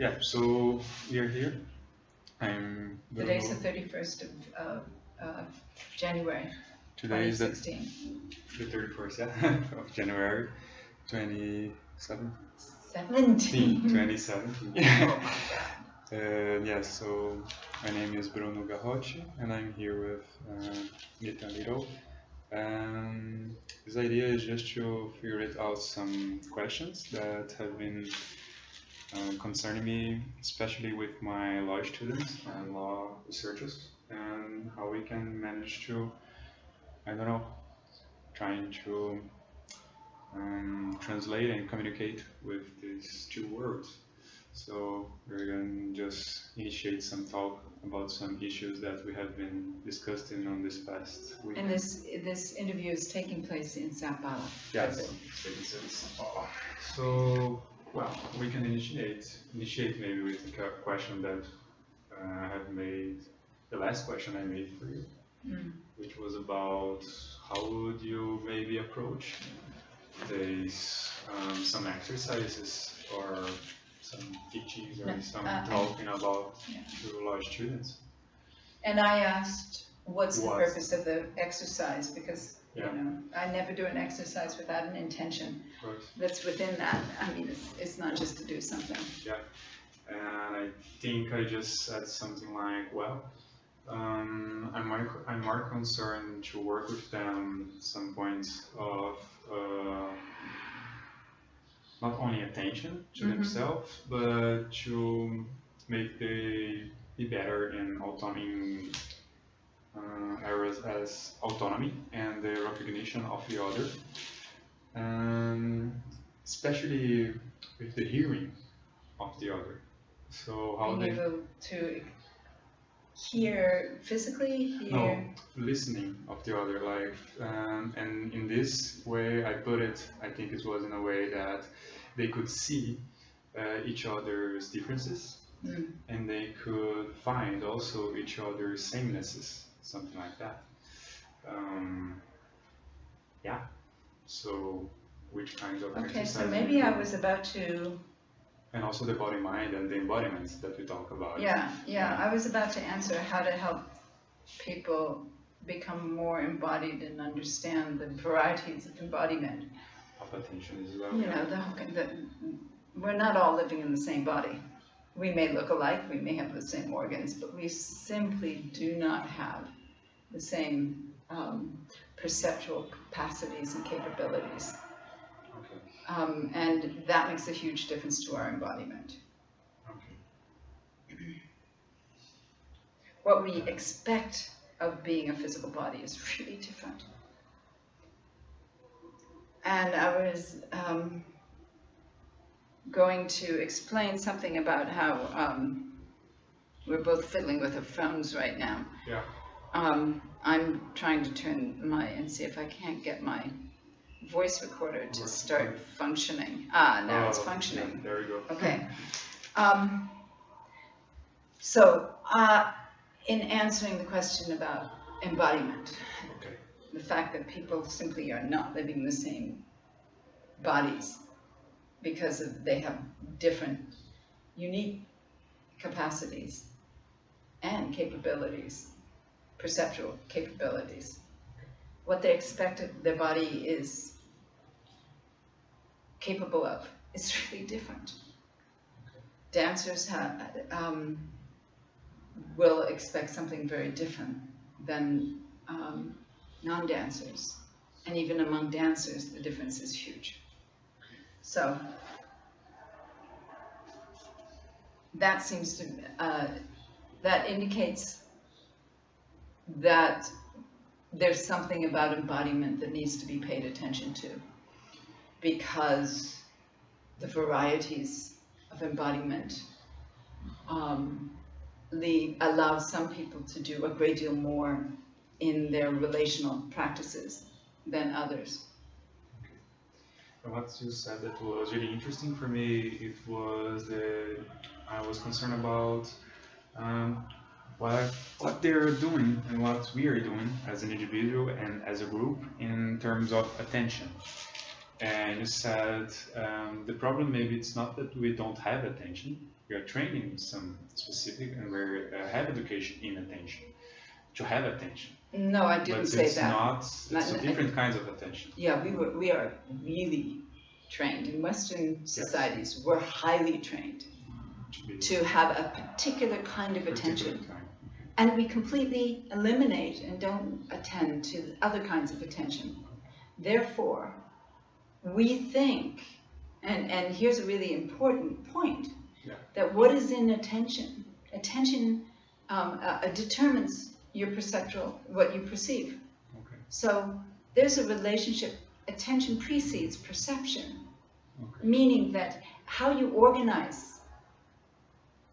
Yeah, so we are here. I'm Bruno. Today's the 31st of January, Today is the 2016. 31st, yeah, of January 2017. 2017. Oh my God. Yeah, so my name is Bruno Garrote, and I'm here with Nita Little. This idea is just to figure it out some questions that have been concerning me, especially with my law students and law researchers, and how we can manage to, I don't know, trying to translate and communicate with these two words. So we're going to just initiate some talk about some issues that we have been discussing on this past week. And this interview is taking place in São Paulo. Yes, it's taking place in São Paulo. So, well, we can initiate maybe with a question that I have made, the last question I made for you, which was about how would you maybe approach these some exercises or some teachings or some talking about to law students. And I asked, what's the purpose of the exercise? Because you know, I never do an exercise without an intention that's within that. I mean, it's not just to do something. Yeah, and I think I just said something like, well, I'm more concerned to work with them some points of not only attention to themselves, but to make they be better in areas as autonomy and the recognition of the other, especially with the hearing of the other. So how being able to hear physically, no, listening of the other, like, and in this way I put it, I think it was in a way that they could see each other's differences, and they could find also each other's samenesses, something like that. Yeah, so which kinds of exercises? So maybe I was about to... And also the body, mind, and the embodiments that we talk about. Yeah, I was about to answer how to help people become more embodied and understand the varieties of embodiment. Of attention as well. You know, we're not all living in the same body. We may look alike, we may have the same organs, but we simply do not have the same perceptual capacities and capabilities. And that makes a huge difference to our embodiment. What we expect of being a physical body is really different. And I was going to explain something about how we're both fiddling with our phones right now. Yeah. I'm trying to turn and see if I can't get my voice recorder to start functioning. Now it's functioning. Yeah, there we go. Okay. So, in answering the question about embodiment, the fact that people simply are not living the same bodies because they have different, unique capacities and capabilities, perceptual capabilities. What they expect their body is capable of is really different. Dancers will expect something very different than non-dancers, and even among dancers the difference is huge. So that seems to that indicates that there's something about embodiment that needs to be paid attention to, because the varieties of embodiment allow some people to do a great deal more in their relational practices than others. From what you said that was really interesting for me, it was I was concerned about what they're doing and what we are doing as an individual and as a group in terms of attention. And you said the problem maybe it's not that we don't have attention, we are trained in some specific, and we have education in attention, to have attention. No, I didn't say that. It's different kinds of attention. Yeah, we are really trained. In Western societies, we're highly trained to have a particular kind of attention. And we completely eliminate and don't attend to other kinds of attention. Therefore, we think, and here's a really important point, that what is in attention determines your perceptual, what you perceive. Okay. So there's a relationship, attention precedes perception, meaning that how you organize,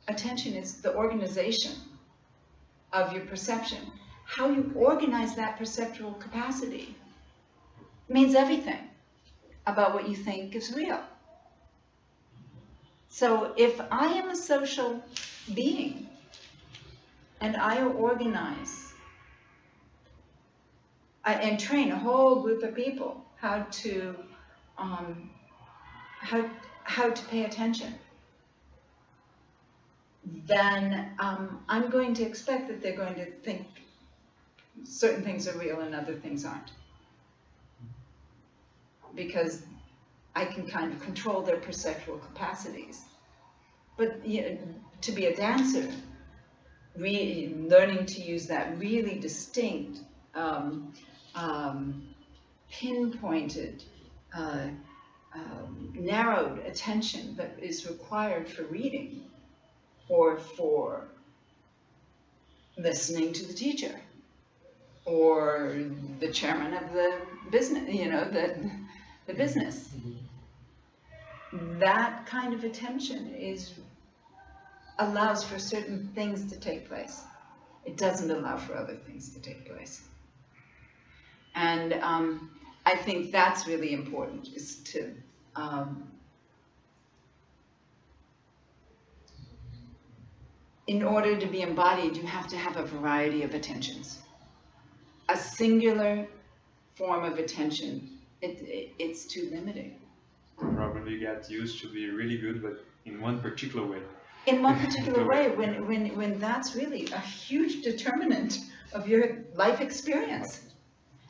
attention is the organization of your perception. How you organize that perceptual capacity means everything about what you think is real. So if I am a social being and I organize and train a whole group of people how to pay attention, then I'm going to expect that they're going to think certain things are real and other things aren't. Because I can kind of control their perceptual capacities. But to be a dancer, learning to use that really distinct, pinpointed, narrowed attention that is required for reading, or for listening to the teacher, or the chairman of the business, the business. That kind of attention allows for certain things to take place. It doesn't allow for other things to take place. And I think that's really important, is to in order to be embodied, you have to have a variety of attentions. A singular form of attention, it's too limiting. Probably get used to be really good, but in one particular way. In one particular way, when that's really a huge determinant of your life experience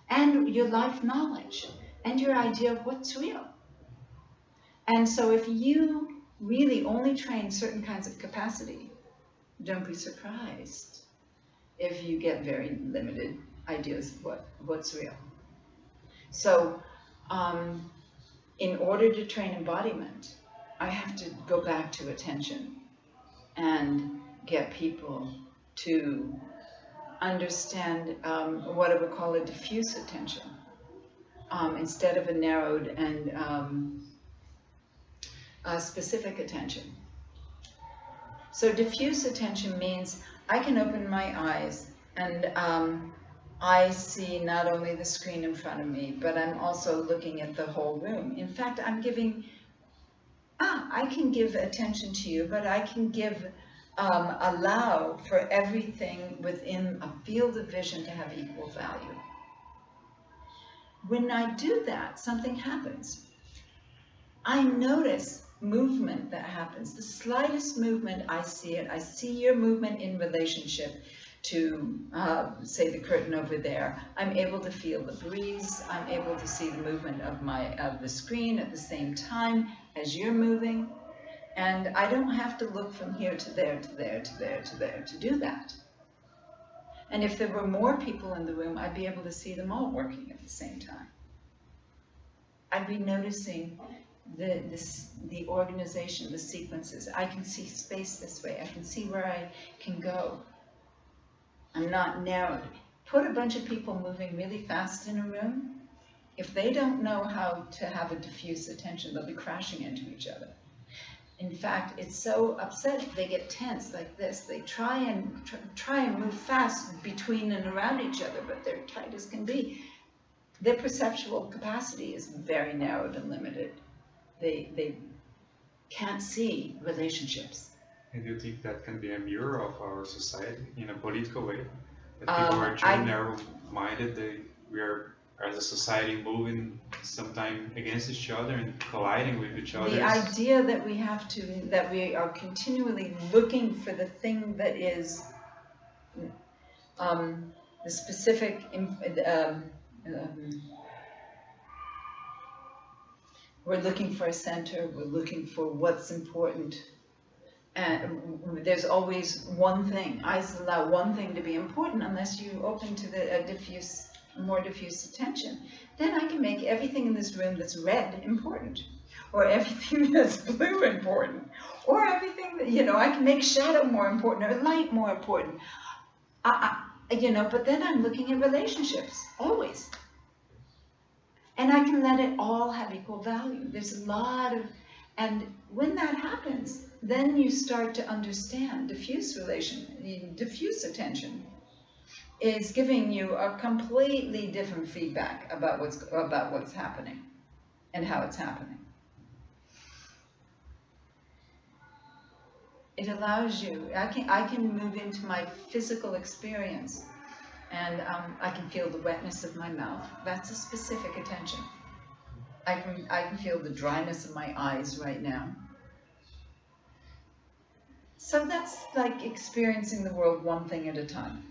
and your life knowledge and your idea of what's real. And so if you really only train certain kinds of capacity, don't be surprised if you get very limited ideas of what's real. So in order to train embodiment, I have to go back to attention and get people to understand what I would call a diffuse attention instead of a narrowed and specific attention. So diffuse attention means I can open my eyes and I see not only the screen in front of me, but I'm also looking at the whole room. In fact, I can give attention to you, but I can allow for everything within a field of vision to have equal value. When I do that, something happens. I notice movement that happens. The slightest movement, I see it. I see your movement in relationship to, say, the curtain over there. I'm able to feel the breeze. I'm able to see the movement of the screen at the same time as you're moving. And I don't have to look from here to there, to there, to there, to there to do that. And if there were more people in the room, I'd be able to see them all working at the same time. I'd be noticing the organization, the sequences. I can see space this way. I can see where I can go. I'm not narrowed. Put a bunch of people moving really fast in a room. If they don't know how to have a diffuse attention, they'll be crashing into each other. In fact, it's so upset they get tense like this. They try and move fast between and around each other, but they're tight as can be. Their perceptual capacity is very narrowed and limited. They can't see relationships. And do you think that can be a mirror of our society in a political way? That people are too narrow-minded, we are as a society moving sometimes against each other and colliding with each other. The idea that we are continually looking for the thing that is the specific, we're looking for a center, we're looking for what's important, and there's always one thing. I allow one thing to be important unless you open to the more diffuse attention. Then I can make everything in this room that's red important, or everything that's blue important, or everything that, I can make shadow more important or light more important. But then I'm looking at relationships, always. And I can let it all have equal value. There's a lot of, and when that happens, then you start to understand diffuse attention is giving you a completely different feedback about what's happening and how it's happening. It allows you, I can move into my physical experience, and I can feel the wetness of my mouth. That's a specific attention. I can feel the dryness of my eyes right now. So that's like experiencing the world one thing at a time.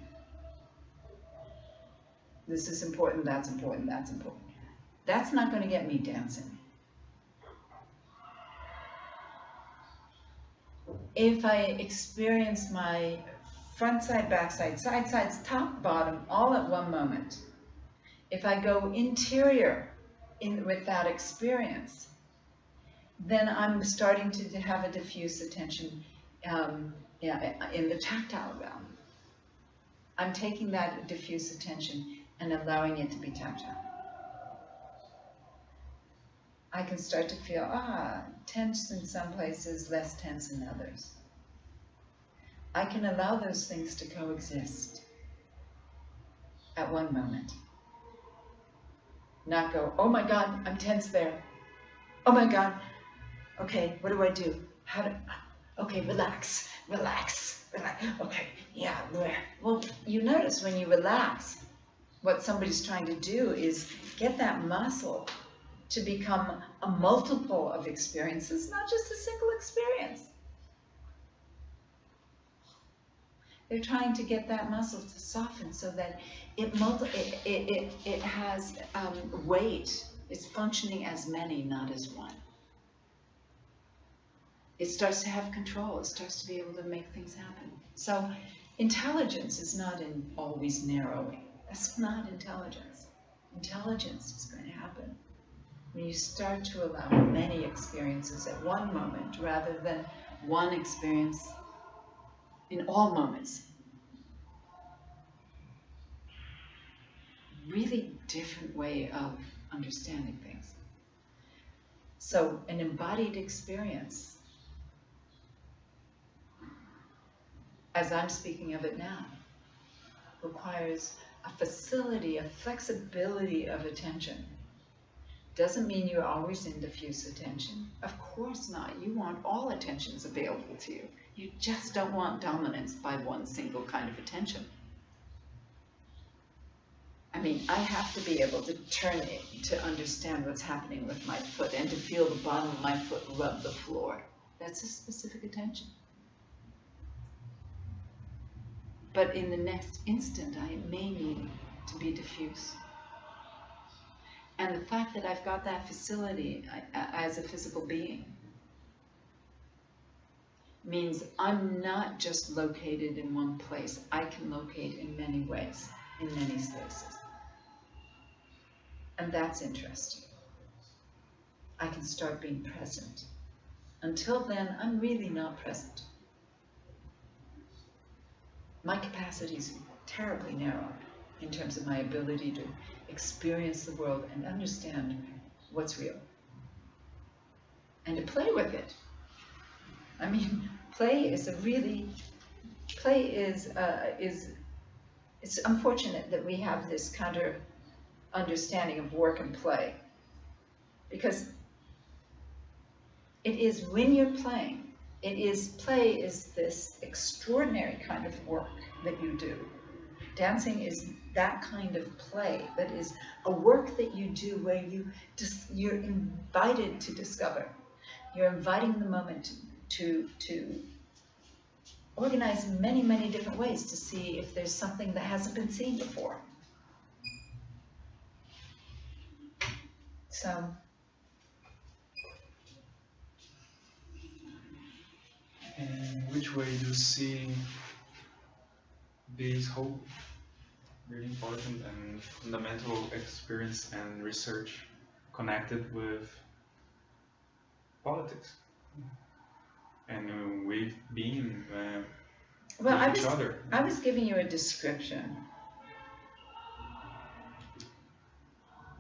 This is important, that's important, that's important. That's not going to get me dancing. If I experience my front side, back side, side sides, top, bottom, all at one moment, if I go interior with that experience, then I'm starting to have a diffuse attention in the tactile realm. I'm taking that diffuse attention and allowing it to be tactile. I can start to feel, tense in some places, less tense in others. I can allow those things to coexist at one moment. Not go, oh my God, I'm tense there. Oh my God, okay, what do I do? Okay, relax, relax, relax. Okay, yeah, well, you notice when you relax, what somebody's trying to do is get that muscle to become a multiple of experiences, not just a single experience. They're trying to get that muscle to soften so that it has weight. It's functioning as many, not as one. It starts to have control. It starts to be able to make things happen. So intelligence is not in always narrowing. That's not intelligence. Intelligence is going to happen when you start to allow many experiences at one moment rather than one experience in all moments. Really different way of understanding things. So an embodied experience, as I'm speaking of it now, requires a facility, a flexibility of attention. Doesn't mean you're always in diffuse attention. Of course not. You want all attentions available to you. You just don't want dominance by one single kind of attention. I mean, I have to be able to turn it to understand what's happening with my foot and to feel the bottom of my foot rub the floor. That's a specific attention. But in the next instant, I may need to be diffuse. And the fact that I've got that facility as a physical being means I'm not just located in one place. I can locate in many ways, in many spaces. And that's interesting. I can start being present. Until then, I'm really not present. My capacity is terribly narrowed in terms of my ability to experience the world and understand what's real. And to play with it. I mean, play is it's unfortunate that we have this counter understanding of work and play. Because it is when you're playing, play is this extraordinary kind of work that you do, Dancing is that kind of play that is a work that you do where you're invited to discover. You're inviting the moment to organize in many, many different ways to see if there's something that hasn't been seen before. So, in which way do you see this whole really important and fundamental experience and research connected with politics and with being well, with each other? I was giving you a description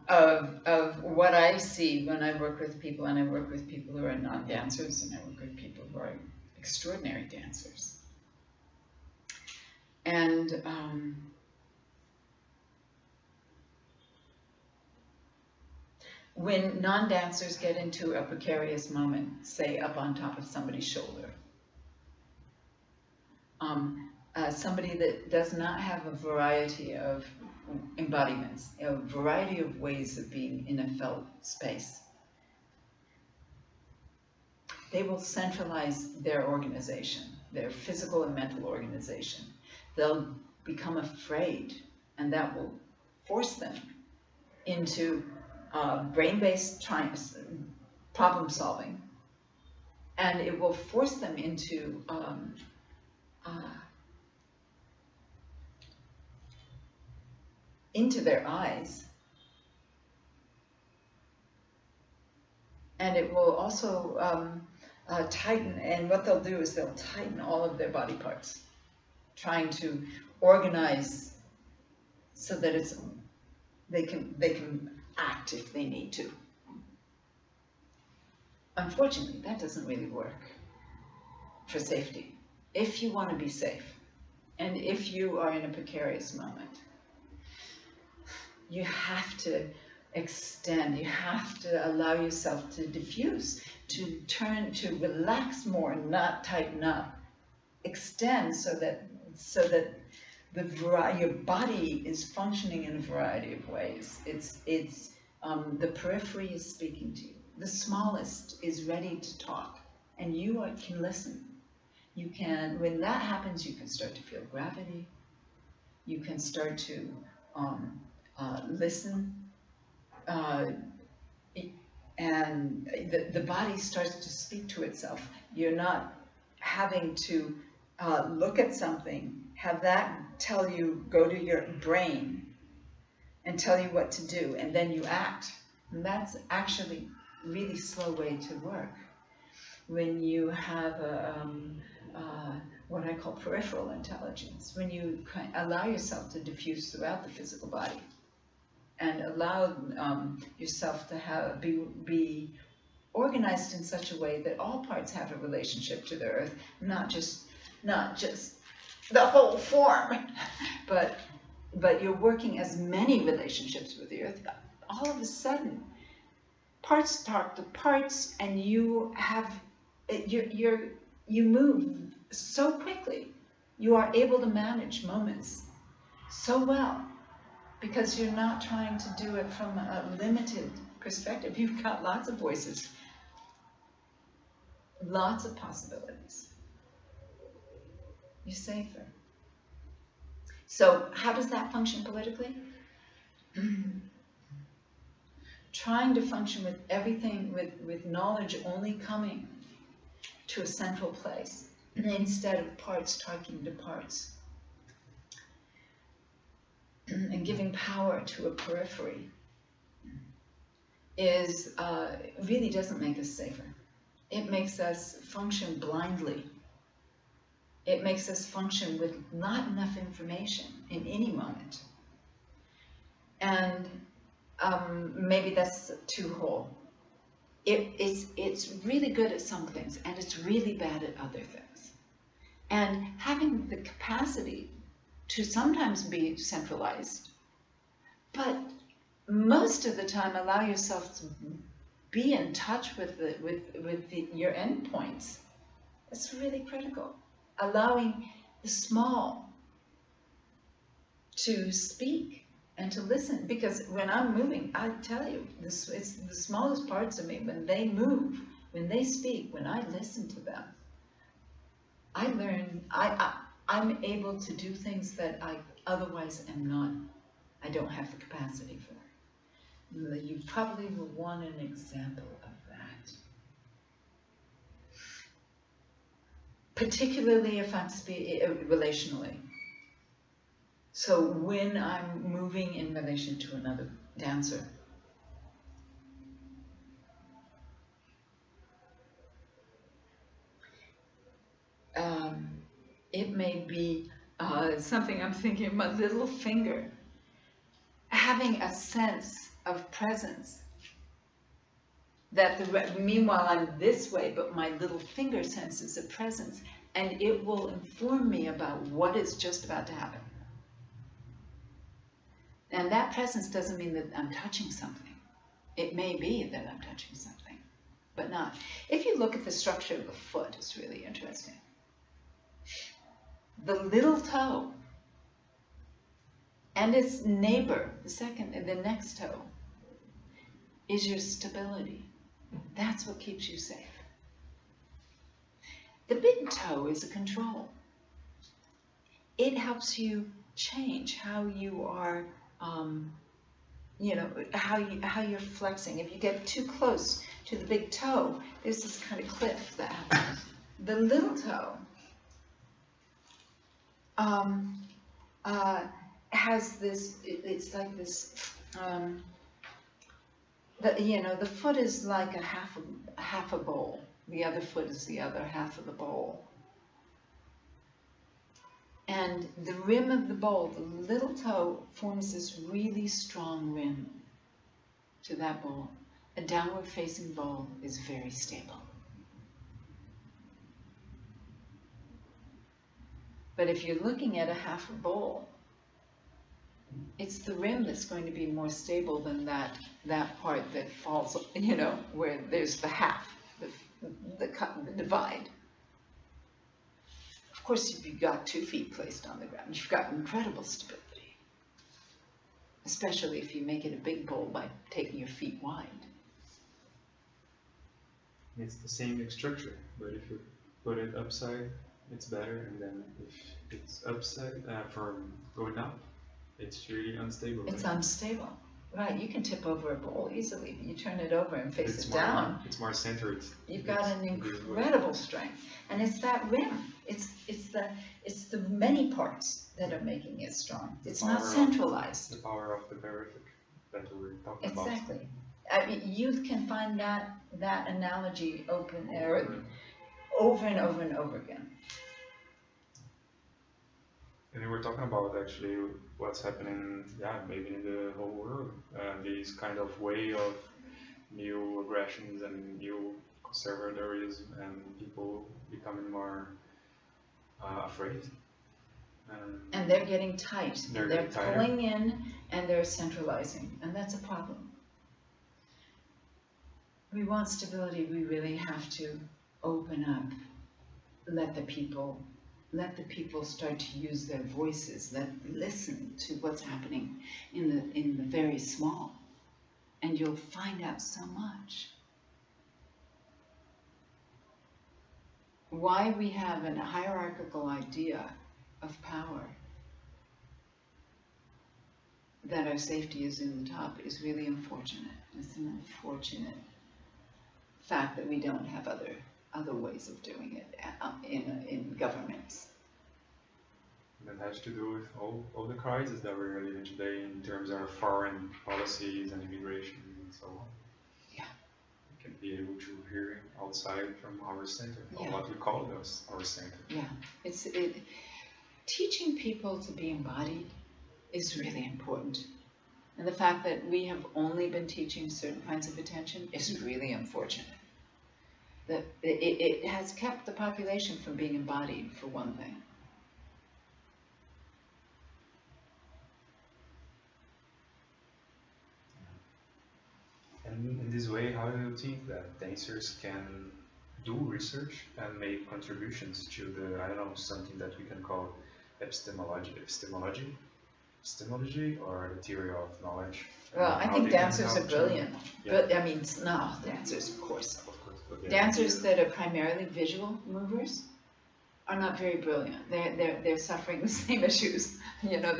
of what I see when I work with people, and I work with people who are non-dancers, and I work with people who are extraordinary dancers. And when non-dancers get into a precarious moment, say up on top of somebody's shoulder, somebody that does not have a variety of embodiments, a variety of ways of being in a felt space, they will centralize their organization, their physical and mental organization. They'll become afraid, and that will force them into brain-based problem solving, and it will force them into their eyes, and it will also tighten, and what they'll do is they'll tighten all of their body parts, trying to organize so that they can act if they need to. Unfortunately, that doesn't really work for safety. If you want to be safe, and if you are in a precarious moment, you have to extend, you have to allow yourself to diffuse, to relax more, not tighten up. Extend so that your body is functioning in a variety of ways. The periphery is speaking to you. The smallest is ready to talk, and you can listen. You can, when that happens, you can start to feel gravity. You can start to listen, and the body starts to speak to itself. You're not having to look at something, have that tell you, go to your brain and tell you what to do, and then you act. And that's actually a really slow way to work. When you have what I call peripheral intelligence, when you allow yourself to diffuse throughout the physical body, and allow yourself to be organized in such a way that all parts have a relationship to the earth, not just the whole form, but you're working as many relationships with the earth. All of a sudden, parts talk to parts, and you move so quickly. You are able to manage moments so well, because you're not trying to do it from a limited perspective. You've got lots of voices, lots of possibilities. You're safer. So how does that function politically? Trying to function with everything, with knowledge only coming to a central place, instead of parts talking to parts, and giving power to a periphery, really doesn't make us safer. It makes us function blindly. It makes us function with not enough information in any moment. And maybe that's too whole. It's really good at some things, and it's really bad at other things. And having the capacity to sometimes be centralized, but most of the time allow yourself to be in touch with your endpoints. It's really critical. Allowing the small to speak and to listen, because when I'm moving, I tell you, this it's the smallest parts of me. When they move, when they speak, when I listen to them, I learn. I'm able to do things that I otherwise am not. I don't have the capacity for. You probably will want an example of that, particularly if I'm relationally. So when I'm moving in relation to another dancer, it may be something I'm thinking, my little finger, having a sense of presence. That meanwhile I'm this way, but my little finger senses a presence, and it will inform me about what is just about to happen. And that presence doesn't mean that I'm touching something. It may be that I'm touching something, but not. If you look at the structure of the foot, it's really interesting. The little toe and its neighbor, the next toe, is your stability. That's what keeps you safe. The big toe is a control. It helps you change how you are, how you're flexing. If you get too close to the big toe, there's this kind of cliff that happens. The little toe has this, it's like this, the foot is like a half a bowl. The other foot is the other half of the bowl. And the rim of the bowl, the little toe, forms this really strong rim to that bowl. A downward facing bowl is very stable. But if you're looking at a half a bowl, it's the rim that's going to be more stable than that part that falls, where there's the half, the divide. Of course, if you've got 2 feet placed on the ground, you've got incredible stability, especially if you make it a big bowl by taking your feet wide. It's the same structure, but if you put it upside, it's better, and then if it's upside, from going up, it's really unstable. It's unstable. Right, you can tip over a bowl easily. If you turn it over and face it down, it's more centered. You've got an incredible strength, and it's that rim. It's the many parts that are making it strong. It's not centralized. The power of the perific that we're talking about. Exactly. You can find that analogy over and over and over again. And we're talking about actually what's happening, maybe in the whole world. These kind of way of new aggressions and new conservatorism, and people becoming more afraid. And they're getting tight. They're tighter. Pulling in and they're centralizing, and that's a problem. We want stability. We really have to open up, let the people start to use their voices, listen to what's happening in the very small, and you'll find out so much. Why we have a hierarchical idea of power, that our safety is in the top, is really unfortunate. It's an unfortunate fact that we don't have other ways of doing it in governments. That has to do with all the crises that we're living today in terms of foreign policies and immigration and so on. Yeah. We can be able to hear outside from our center, or Yeah. what we call our center. Yeah. Teaching people to be embodied is really important. And the fact that we have only been teaching certain kinds of attention is really unfortunate. That it has kept the population from being embodied, for one thing. And in this way, how do you think that dancers can do research and make contributions to something that we can call epistemology? epistemology or the theory of knowledge? Well, I How think they can dancers are help to- brilliant. Yeah. But I mean, no, dancers, of course. Of course, but yeah, Dancers that are primarily visual movers are not very brilliant. They're suffering the same issues. You know,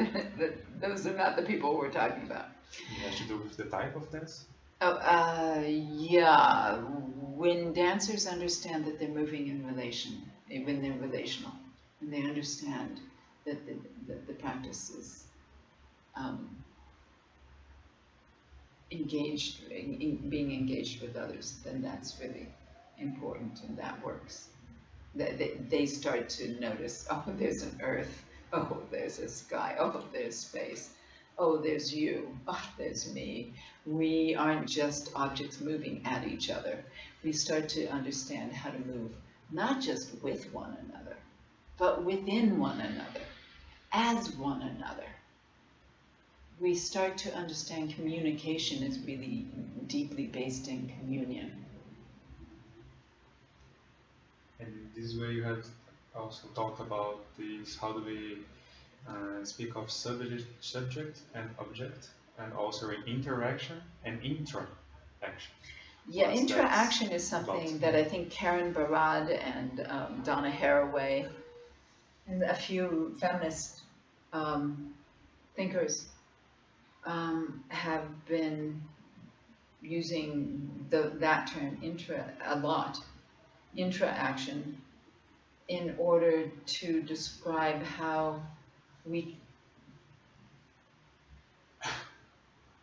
those are not the people we're talking about. It has to do with the type of dance. Oh, yeah. When dancers understand that they're moving in relation, when they're relational, and they understand that the practice is being engaged with others, then that's really important, and that works. They start to notice, oh, there's an earth, oh, there's a sky, oh, there's space, oh, there's you, oh, there's me. We aren't just objects moving at each other. We start to understand how to move, not just with one another, but within one another, as one another. We start to understand communication is really deeply based in communion. And this way you have also talked about this, how do we speak of subject and object, and also in interaction and intra-action. Yeah, What's interaction is something about? that I think Karen Barad and Donna Haraway and a few feminist thinkers have been using that term a lot, intra-action, in order to describe how we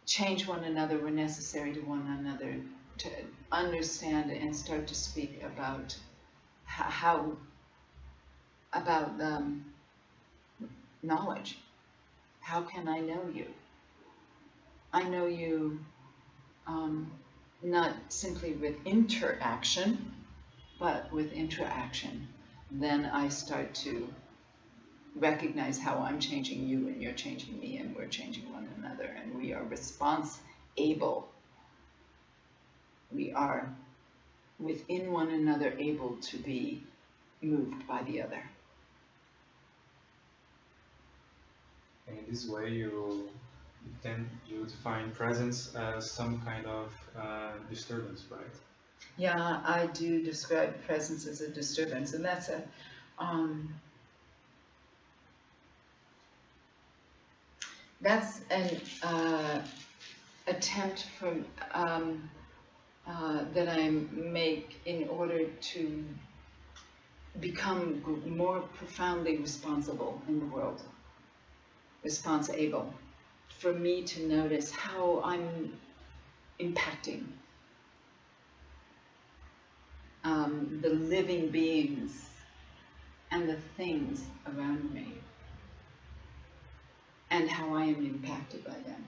change one another when necessary to one another, to understand and start to speak about about knowledge. How can I know you? I know you not simply with interaction, but with interaction. Then I start to recognize how I'm changing you and you're changing me and we're changing one another, and we are response-able. We are within one another able to be moved by the other. And in this way you define presence as some kind of disturbance, right? Yeah, I do describe presence as a disturbance, and that's an attempt from that I make in order to become more profoundly responsible in the world, response-able, for me to notice how I'm impacting the living beings and the things around me, and how I am impacted by them.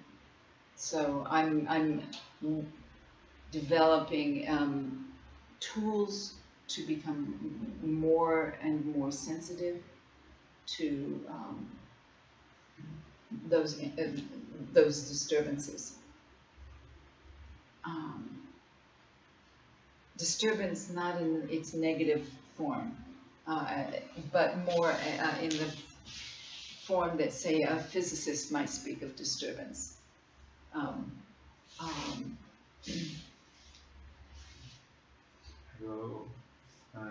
So I'm developing tools to become more and more sensitive to those disturbances. Disturbance not in its negative form, but more in the form that, say, a physicist might speak of disturbance.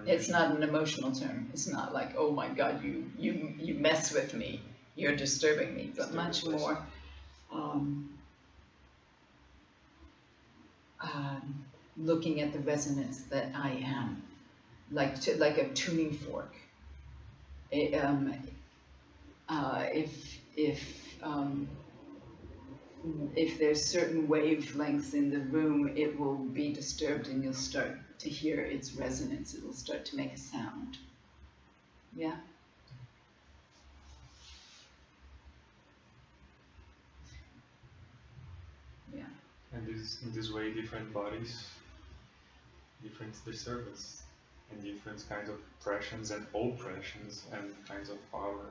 It's not an emotional term. It's not like, oh my God, you mess with me, you're disturbing me, but much more looking at the resonance that I am, like a tuning fork. If there's certain wavelengths in the room, it will be disturbed, and you'll start to hear its resonance. It will start to make a sound. Yeah. Yeah. And in this way, different bodies, different disturbance, and different kinds of pressions and oppressions, and kinds of power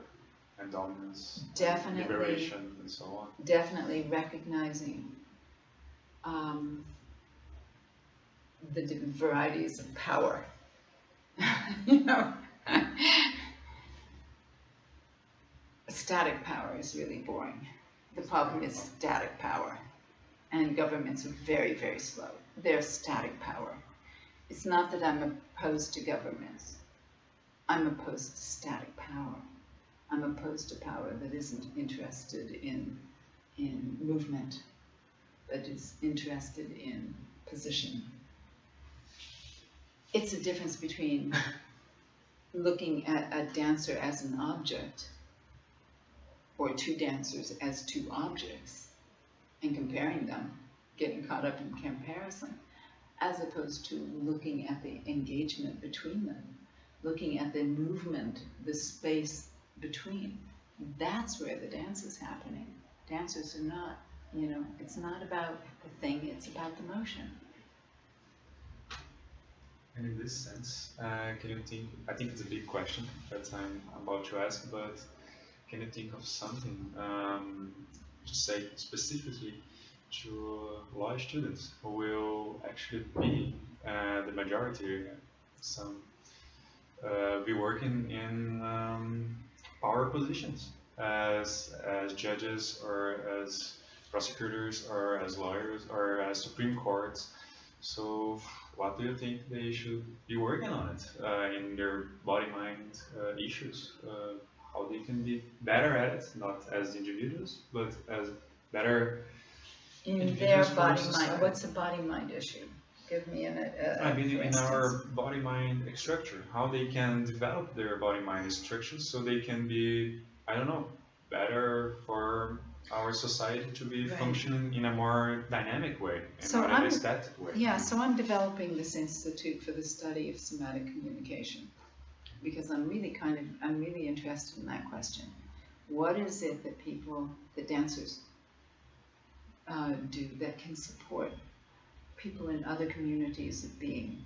and dominance, Definitely, and liberation, and so on. Definitely recognizing the different varieties of power. You know, static power is really boring. The problem is static power. And governments are very, very slow. They're static power. It's not that I'm opposed to governments. I'm opposed to static power. I'm opposed to power that isn't interested in movement, but is interested in position. It's a difference between looking at a dancer as an object or two dancers as two objects and comparing them, getting caught up in comparison, as opposed to looking at the engagement between them, looking at the movement, the space between. That's where the dance is happening. Dancers are not, it's not about the thing, it's about the motion. And in this sense, can you think, I think it's a big question that I'm about to ask, but can you think of something to say specifically to law students who will actually be the majority, some be working in power positions as judges or as prosecutors or as lawyers or as Supreme Courts. So what do you think they should be working on it in their body-mind issues? How they can be better at it, not as individuals, but as better in their body-mind. What's a body-mind issue? Give me I mean, in our body-mind structure, how they can develop their body-mind structures so they can be, I don't know, better for our society to be functioning in a more dynamic way and not an aesthetic way. Yeah, so I'm developing this institute for the study of somatic communication because I'm really interested in that question. What is it that dancers do that can support people in other communities of being,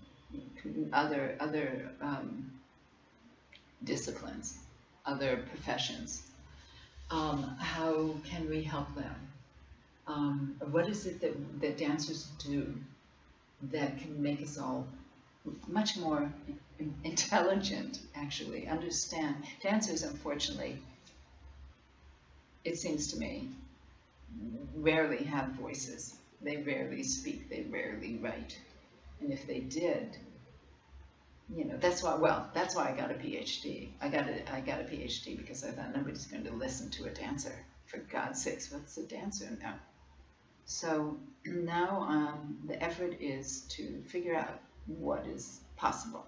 other disciplines, other professions? How can we help them? What is it that dancers do that can make us all much more intelligent, actually, understand? Dancers, unfortunately, it seems to me, rarely have voices. They rarely speak, they rarely write. And if they did, that's why I got a PhD. I got a PhD because I thought nobody's going to listen to a dancer. For God's sakes, what's a dancer now? So now the effort is to figure out what is possible.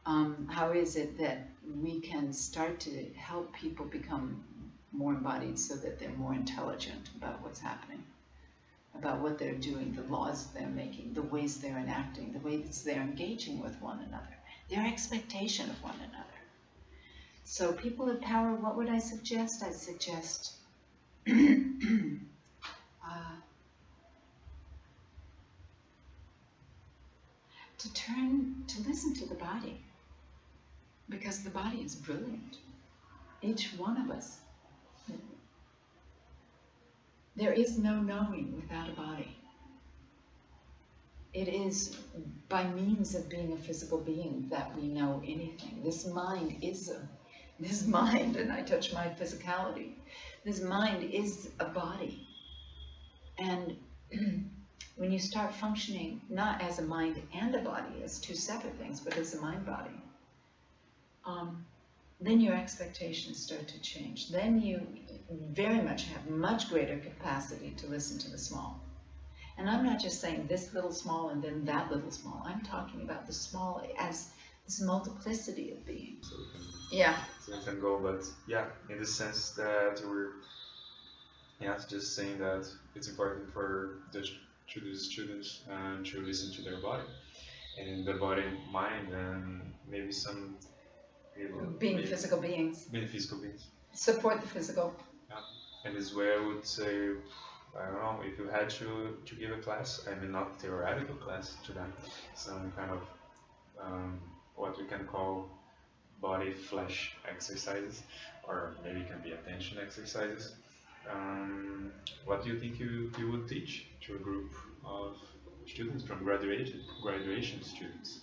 How is it that we can start to help people become more embodied so that they're more intelligent about what's happening, about what they're doing, the laws they're making, the ways they're enacting, the ways they're engaging with one another, their expectation of one another. So people of power, what would I suggest? I suggest to listen to the body, because the body is brilliant. Each one of us. There is no knowing without a body. It is by means of being a physical being that we know anything. This mind, and I touch my physicality, this mind is a body. And when you start functioning not as a mind and a body, as two separate things, but as a mind-body, then your expectations start to change. Then you very much have much greater capacity to listen to the small. And I'm not just saying this little small and then that little small. I'm talking about the small as this multiplicity of being. So we can go, but in the sense that we're just saying that it's important for the students to listen to their body and the body, mind, and maybe some physical beings. Being physical beings. Support the physical. Yeah, and this way I would say, I don't know, if you had to give a class, I mean not theoretical class to them, some kind of what we can call body flesh exercises, or maybe it can be attention exercises. What do you think you would teach to a group of students from graduation students?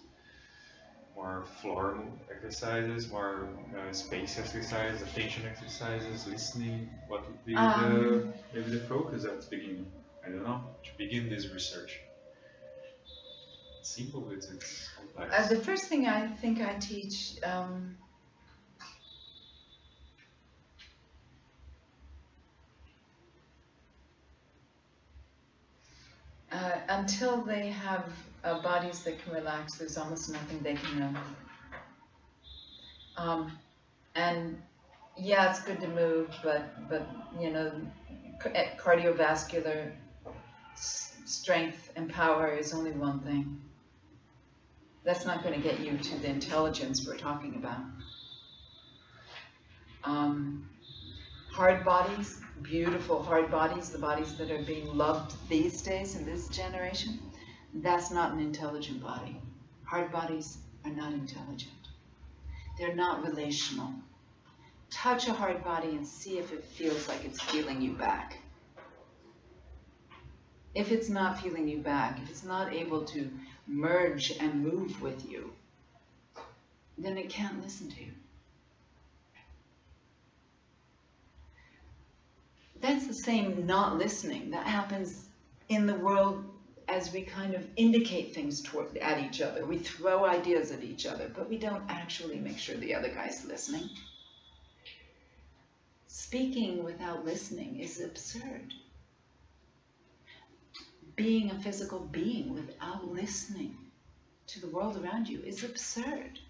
more floor exercises, more space exercises, attention exercises, listening? What would be maybe the focus at the beginning? I don't know, to begin this research. It's simple, but it's complex. The first thing I think I teach until they have bodies that can relax, there's almost nothing they can know. And yeah, it's good to move, but you know, cardiovascular strength and power is only one thing. That's not going to get you to the intelligence we're talking about. Hard bodies, beautiful hard bodies, the bodies that are being loved these days in this generation, that's not an intelligent body. Hard bodies are not intelligent. They're not relational. Touch a hard body and see if it feels like it's feeling you back. If it's not feeling you back, if it's not able to merge and move with you, then it can't listen to you. That's the same not listening that happens in the world as we kind of indicate things at each other. We throw ideas at each other, but we don't actually make sure the other guy's listening. Speaking without listening is absurd. Being a physical being without listening to the world around you is absurd.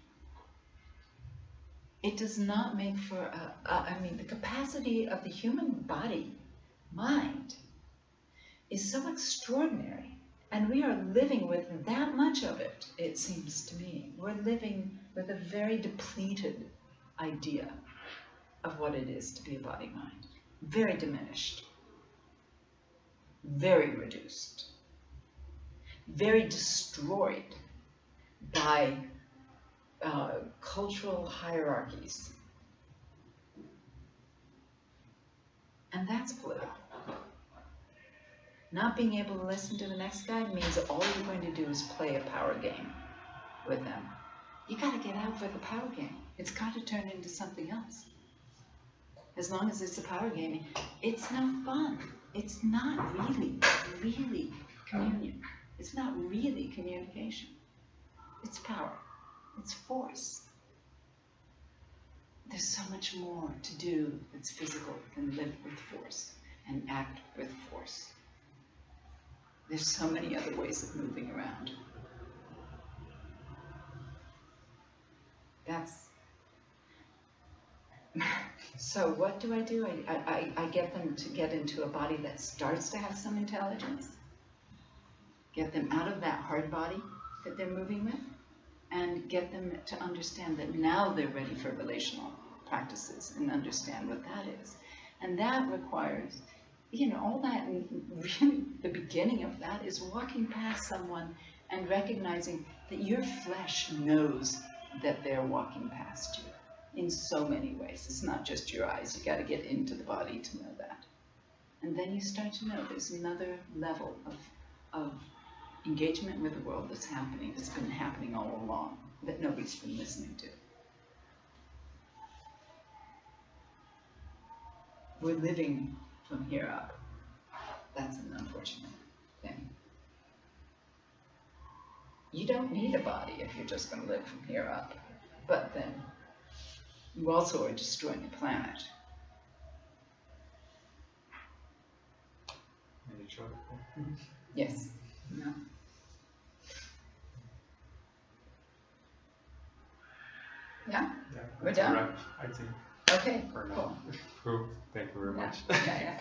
It does not make for the capacity of the human body, mind, is so extraordinary. And we are living with that much of it, it seems to me. We're living with a very depleted idea of what it is to be a body-mind. Very diminished. Very reduced. Very destroyed by cultural hierarchies. And that's political. Not being able to listen to the next guy means all you're going to do is play a power game with them. You got to get out for the power game. It's got to turn into something else. As long as it's a power game, it's no fun. It's not really communion. It's not really communication. It's power. It's force. There's so much more to do that's physical than live with force and act with force. There's so many other ways of moving around. So what do? I get them to get into a body that starts to have some intelligence. Get them out of that hard body that they're moving with, and get them to understand that now they're ready for relational practices and understand what that is. And that requires, all that, and really the beginning of that is walking past someone and recognizing that your flesh knows that they're walking past you in so many ways. It's not just your eyes. You got to get into the body to know that. And then you start to know there's another level of engagement with the world that's been happening all along, that nobody's been listening to. We're living from here up. That's an unfortunate thing. You don't need a body if you're just going to live from here up. But then you also are destroying the planet. Any short? Yes. No. Yeah? Yeah, we're done? Wrap, I think. Okay, For now. cool. Cool. Thank you very much. Yeah.